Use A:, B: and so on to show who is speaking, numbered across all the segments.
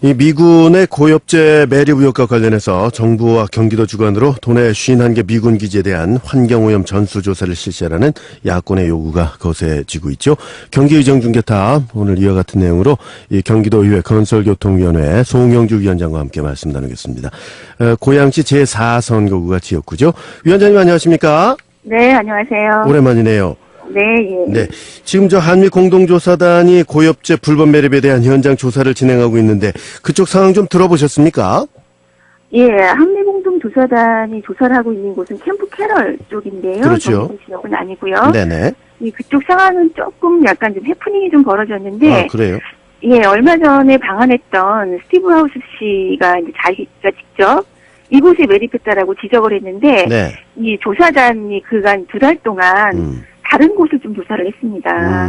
A: 이 미군의 고엽제 매립 의혹과 관련해서 정부와 경기도 주관으로 도내 51개 미군 기지에 대한 환경오염 전수조사를 실시하라는 야권의 요구가 거세지고 있죠. 경기의정 중계탑 오늘 이와 같은 내용으로 이 경기도의회 건설교통위원회 송영주 위원장과 함께 말씀 나누겠습니다. 고양시 제4선거구가 지역구죠. 위원장님 안녕하십니까?
B: 네, 안녕하세요.
A: 오랜만이네요.
B: 네, 예.
A: 네. 지금 한미 공동조사단이 고엽제 불법 매립에 대한 현장 조사를 진행하고 있는데 그쪽 상황 좀 들어보셨습니까?
B: 예, 한미공동조사단이 조사를 하고 있는 곳은 캠프 캐럴 쪽인데요.
A: 그렇죠.
B: 전통 지역은 아니고요.
A: 네네.
B: 그쪽 상황은 조금 약간 좀 해프닝이 좀 벌어졌는데.
A: 아, 그래요?
B: 예, 얼마 전에 방한했던 스티브 하우스 씨가 이제 자기가 직접 이곳에 매립했다라고 지적을 했는데.
A: 네.
B: 이 조사단이 그간 2달 동안 다른 곳을 좀 조사를 했습니다.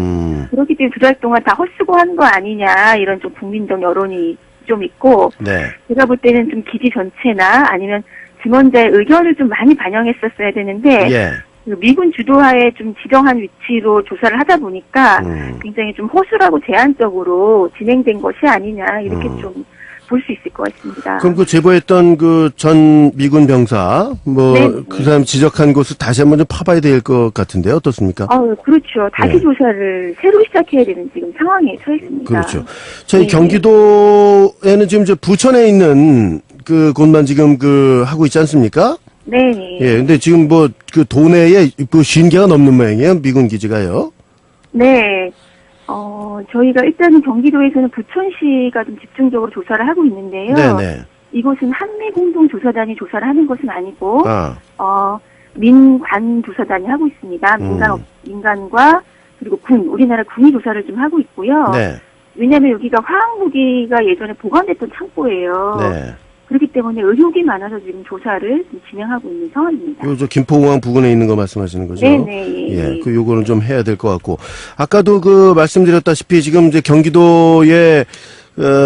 B: 그렇기 때문에 2달 동안 다 헛수고한 거 아니냐 이런 좀 국민적 여론이 좀 있고
A: 네.
B: 제가 볼 때는 좀 기지 전체나 아니면 증언자의 의견을 좀 많이 반영했었어야 되는데
A: 예.
B: 미군 주도하에 좀 지정한 위치로 조사를 하다 보니까 굉장히 좀 허술하고 제한적으로 진행된 것이 아니냐 이렇게 좀 볼 수 있을 것 같습니다.
A: 그럼 그 제보했던 그 전 미군 병사 그 사람 지적한 곳을 다시 한번 좀 파봐야 될 것 같은데요. 어떻습니까?
B: 그렇죠. 다시 조사를 새로 시작해야 되는 지금 상황에 처해 있습니다.
A: 그렇죠. 저희 경기도에는 지금 부천에 있는 그 곳만 지금 하고 있지 않습니까?
B: 네.
A: 예. 근데 지금 그 도내에 50개가 넘는 모양이에요. 미군 기지가요.
B: 네. 저희가 일단은 경기도에서는 부천시가 좀 집중적으로 조사를 하고 있는데요.
A: 네네.
B: 이곳은 한미공동조사단이 조사를 하는 것은 아니고, 민관조사단이 하고 있습니다. 민간과 그리고 우리나라 군이 조사를 좀 하고 있고요.
A: 네.
B: 왜냐하면 여기가 화학무기가 예전에 보관됐던 창고예요.
A: 네.
B: 그렇기 때문에 의혹이 많아서 지금 조사를 좀 진행하고 있는 상황입니다.
A: 요 김포공항 부근에 있는 거 말씀하시는 거죠?
B: 네네.
A: 예, 요거는 좀 해야 될 것 같고. 아까도 말씀드렸다시피 지금 이제 경기도에,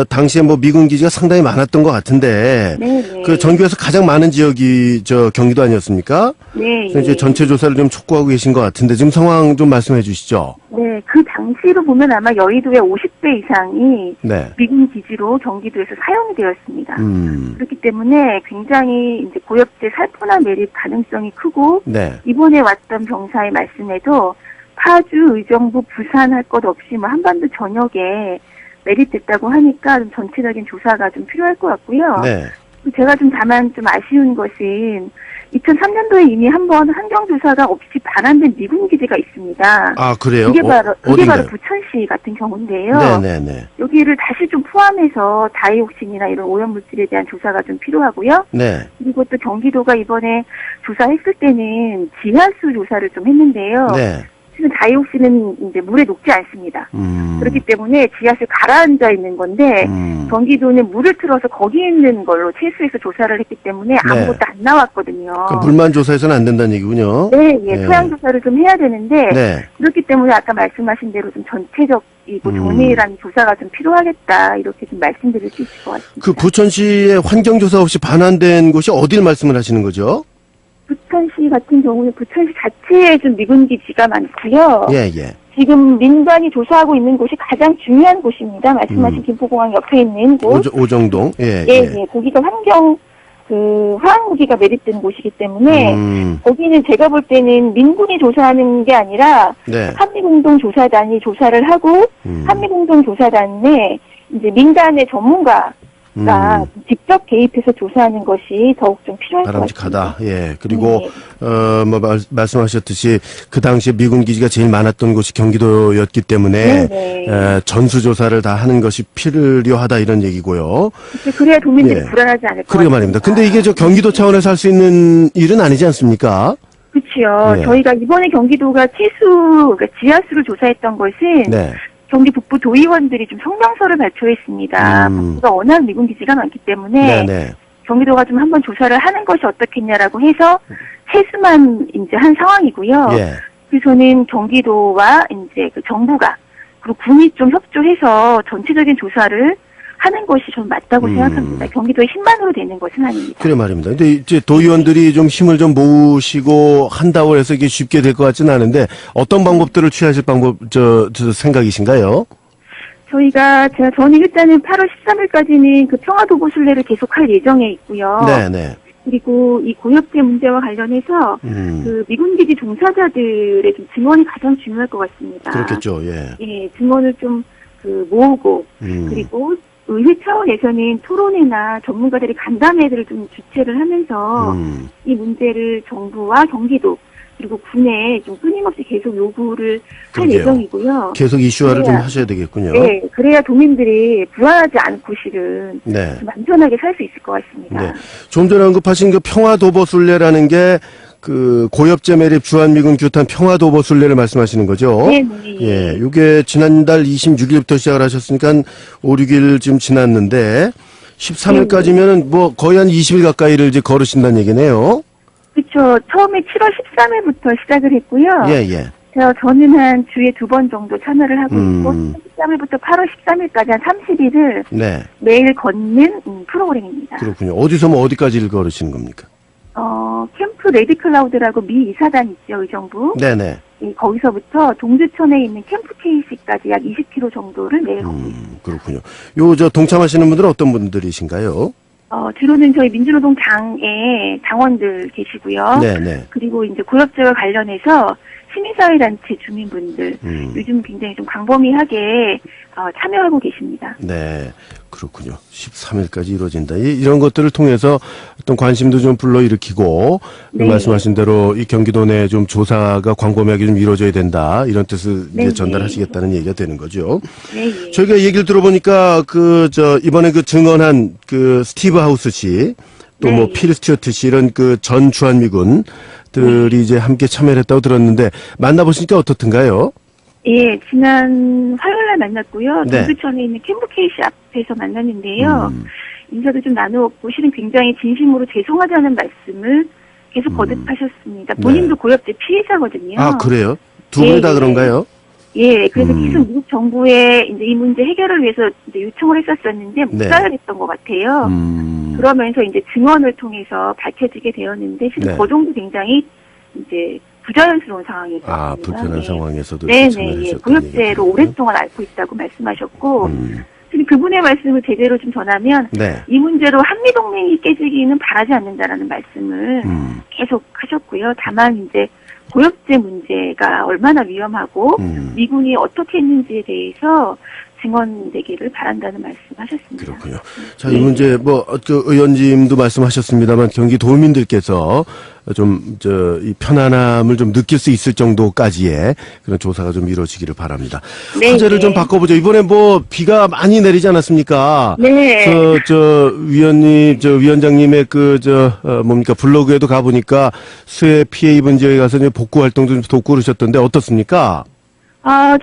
A: 당시에 미군 기지가 상당히 많았던 것 같은데.
B: 네네.
A: 그 전국에서 가장 많은 지역이 경기도 아니었습니까?
B: 네.
A: 그래서 이제 전체 조사를 좀 촉구하고 계신 것 같은데 지금 상황 좀 말씀해 주시죠.
B: 네, 그 당시로 보면 아마 여의도의 50배 이상이
A: 네.
B: 미군 기지로 경기도에서 사용이 되었습니다. 그렇기 때문에 굉장히 이제 고엽제 살포나 매립 가능성이 크고
A: 네.
B: 이번에 왔던 병사의 말씀에도 파주, 의정부, 부산 할 것 없이 한반도 전역에 매립됐다고 하니까 좀 전체적인 조사가 좀 필요할 것 같고요.
A: 네.
B: 제가 다만 아쉬운 것은 2003년도에 이미 한번 환경조사가 없이 반환된 미군 기지가 있습니다.
A: 아, 그래요?
B: 그게 바로
A: 어딘가요?
B: 부천시 같은 경우인데요.
A: 네네네.
B: 여기를 다시 좀 포함해서 다이옥신이나 이런 오염물질에 대한 조사가 좀 필요하고요.
A: 네.
B: 그리고 또 경기도가 이번에 조사했을 때는 지하수 조사를 좀 했는데요.
A: 네.
B: 지금 다이옥신은 이제 물에 녹지 않습니다. 그렇기 때문에 지하수에 가라앉아 있는 건데 경기도는 물을 틀어서 거기 있는 걸로 채수해서 조사를 했기 때문에 아무것도 안 나왔거든요.
A: 그럼 물만 조사해서는 안 된다는 얘기군요.
B: 네, 토양 조사를 좀 해야 되는데
A: 네.
B: 그렇기 때문에 아까 말씀하신 대로 좀 전체적이고 정밀한 조사가 좀 필요하겠다 이렇게 좀 말씀드릴 수 있을 것 같습니다.
A: 그 부천시의 환경조사 없이 반환된 곳이 어딜 말씀을 하시는 거죠?
B: 부천시 같은 경우는 부천시 자체에 좀 미군 기지가 많고요.
A: 예, 예.
B: 지금 민간이 조사하고 있는 곳이 가장 중요한 곳입니다. 말씀하신 김포공항 옆에 있는 곳.
A: 오정동. 예,
B: 예. 거기가 화학무기가 매립된 곳이기 때문에 거기는 제가 볼 때는 민군이 조사하는 게 아니라
A: 네.
B: 한미공동조사단이 조사를 하고 한미공동조사단에 이제 민간의 전문가가 직접 개입해서 조사하는 것이 더욱 좀 필요할 것 같습니다.
A: 바람직하다. 예. 그리고 말씀하셨듯이 그 당시에 미군 기지가 제일 많았던 곳이 경기도였기 때문에 전수 조사를 다 하는 것이 필요하다 이런 얘기고요.
B: 그래야 도민들이 불안하지 않을 것
A: 그러게
B: 같습니다.
A: 말입니다. 근데 이게 경기도 차원에서 할 수 있는 일은 아니지 않습니까?
B: 그렇죠.
A: 예.
B: 저희가 이번에 경기도가 그러니까 지하수를 조사했던 것은
A: 네.
B: 경기 북부 도의원들이 좀 성명서를 발표했습니다. 북부가 워낙 미군 기지가 많기 때문에
A: 네네.
B: 경기도가 좀 한번 조사를 하는 것이 어떻겠냐라고 해서 세수만 이제 한 상황이고요.
A: 예.
B: 그래서 저는 경기도와 이제 그 정부가 그리고 군이 좀 협조해서 전체적인 조사를 하는 것이 좀 맞다고 생각합니다. 경기도의 힘만으로 되는 것은 아닙니다.
A: 그래 말입니다. 근데 이제 도의원들이 좀 힘을 좀 모으시고 한다고 해서 이게 쉽게 될 것 같지는 않은데 어떤 방법들을 취하실 생각이신가요?
B: 저는 일단은 8월 13일까지는 그 평화도보순례를 계속할 예정에 있고요.
A: 네네.
B: 그리고 이 고엽제 문제와 관련해서 그 미군기지 종사자들의 좀 증언이 가장 중요할 것 같습니다.
A: 그렇겠죠. 예.
B: 예, 증언을 좀 모으고 그리고 의회 차원에서는 토론회나 전문가들이 간담회들을 좀 주최를 하면서 이 문제를 정부와 경기도 그리고 군에 좀 끊임없이 계속 요구를 할
A: 그러게요.
B: 예정이고요.
A: 계속 이슈화를 좀 하셔야 되겠군요.
B: 네, 그래야 도민들이 불안하지 않고 실은
A: 네.
B: 좀 안전하게 살 수 있을 것 같습니다.
A: 네. 좀 전에 언급하신 그 평화도보순례라는 게 그 고엽제 매립 주한미군 규탄 평화도보순례를 말씀하시는 거죠?
B: 네.
A: 예, 이게 지난달 26일부터 시작을 하셨으니까 한 5, 6일 지금 지났는데 13일까지면은 뭐 거의 한 20일 가까이를 이제 걸으신다는 얘기네요.
B: 그렇죠. 처음에 7월 13일부터 시작을 했고요.
A: 예.
B: 저는 한 주에 2번 정도 참여를 하고 있고 13일부터 8월 13일까지 한 30일을
A: 네.
B: 매일 걷는 프로그램입니다.
A: 그렇군요. 어디서 뭐 어디까지를 걸으시는 겁니까?
B: 캠프 레드클라우드라고 미 이사단 있죠, 의정부.
A: 네네.
B: 거기서부터 동두천에 있는 캠프 KC까지 약 20km 정도를 매일 걷고 있습니다.
A: 그렇군요. 요 동참하시는 분들은 어떤 분들이신가요?
B: 주로는 저희 민주노동 당의 당원들 계시고요.
A: 네네.
B: 그리고 이제 고엽제와 관련해서 시민사회단체 주민분들 요즘 굉장히 좀 광범위하게 참여하고 계십니다.
A: 네, 그렇군요. 13일까지 이루어진다. 이런 것들을 통해서 어떤 관심도 좀 불러일으키고
B: 네.
A: 말씀하신 대로 이 경기도 내 좀 조사가 광범위하게 좀 이루어져야 된다. 이런 뜻을 이제
B: 네.
A: 전달하시겠다는 얘기가 되는 거죠.
B: 네.
A: 저희가 얘기를 들어보니까 이번에 증언한 스티브 하우스 씨, 또
B: 네.
A: 필 스튜어트 씨 이런 전 주한미군들이 이제 함께 참여를 했다고 들었는데 만나보시니까 어떻든가요?
B: 예, 지난 화요일날 만났고요.
A: 네.
B: 동두천에 있는 캠프 KC 앞에서 만났는데요. 인사도 좀 나누었고 실은 굉장히 진심으로 죄송하다는 말씀을 계속 거듭하셨습니다. 본인도 고엽제 피해자거든요.
A: 아, 그래요? 두 분이 다 그런가요?
B: 예, 그래서 계속 미국 정부에 이제 이 문제 해결을 위해서 이제 요청을 했었었는데 못
A: 네.
B: 따라했던 것 같아요. 그러면서 이제 증언을 통해서 밝혀지게 되었는데 실은
A: 네.
B: 그 정도 굉장히 이제 부자연스러운 상황이었습니다.
A: 아, 불편한 상황에서도
B: 네네,
A: 참여를
B: 예.
A: 하셨다는
B: 고엽제로
A: 얘기군요.
B: 오랫동안 앓고 있다고 말씀하셨고, 지금 그분의 말씀을 제대로 좀 전하면,
A: 네.
B: 이 문제로 한미동맹이 깨지기는 바라지 않는다라는 말씀을 계속 하셨고요. 다만 이제 고엽제 문제가 얼마나 위험하고, 미군이 어떻게 했는지에 대해서 증언되기를 바란다는 말씀하셨습니다.
A: 그렇군요. 자, 이 문제 의원님도 말씀하셨습니다만 경기도민들께서 이 편안함을 좀 느낄 수 있을 정도까지의 그런 조사가 좀 이루어지기를 바랍니다.
B: 네,
A: 화제를
B: 네.
A: 좀 바꿔보죠. 이번에 비가 많이 내리지 않았습니까?
B: 네.
A: 위원장님의 블로그에도 가보니까 수해 피해 입은 지역에 가서 이제 복구 활동도 좀 돕고 그러셨던데 어떻습니까?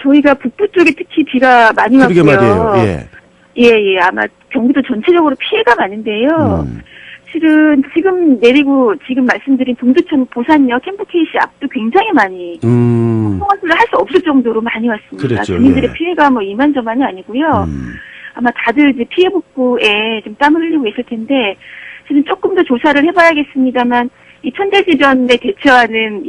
B: 저희가 북부 쪽에 특히 비가 많이
A: 그러게
B: 왔고요.
A: 말이에요. 예.
B: 예. 아마 경기도 전체적으로 피해가 많은데요. 실은 지금 말씀드린 동두천 보산역 캠프 KC 앞도 굉장히 많이 통화를 할 수 없을 정도로 많이 왔습니다.
A: 그랬죠,
B: 주민들의
A: 예.
B: 피해가 이만저만이 아니고요. 아마 다들 이제 피해 복구에 좀 땀을 흘리고 계실 텐데 실은 조금 더 조사를 해봐야겠습니다만 이 천재지변에 대처하는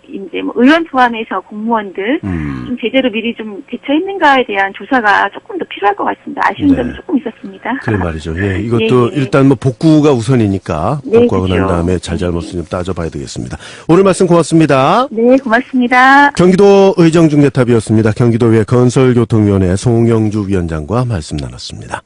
B: 이제 의원 포함해서 공무원들 좀 제대로 미리 좀 대처했는가에 대한 조사가 조금 더 필요할 것 같습니다. 아쉬운
A: 네.
B: 점이 조금 있었습니다.
A: 그래 말이죠. 예, 이것도
B: 예.
A: 일단 복구가 우선이니까
B: 네,
A: 복구하고 난
B: 그렇죠.
A: 다음에 잘잘못을 좀 따져봐야 되겠습니다. 오늘 말씀 고맙습니다.
B: 네, 고맙습니다.
A: 경기도 의정중개탑이었습니다. 경기도의 건설교통위원회 송영주 위원장과 말씀 나눴습니다.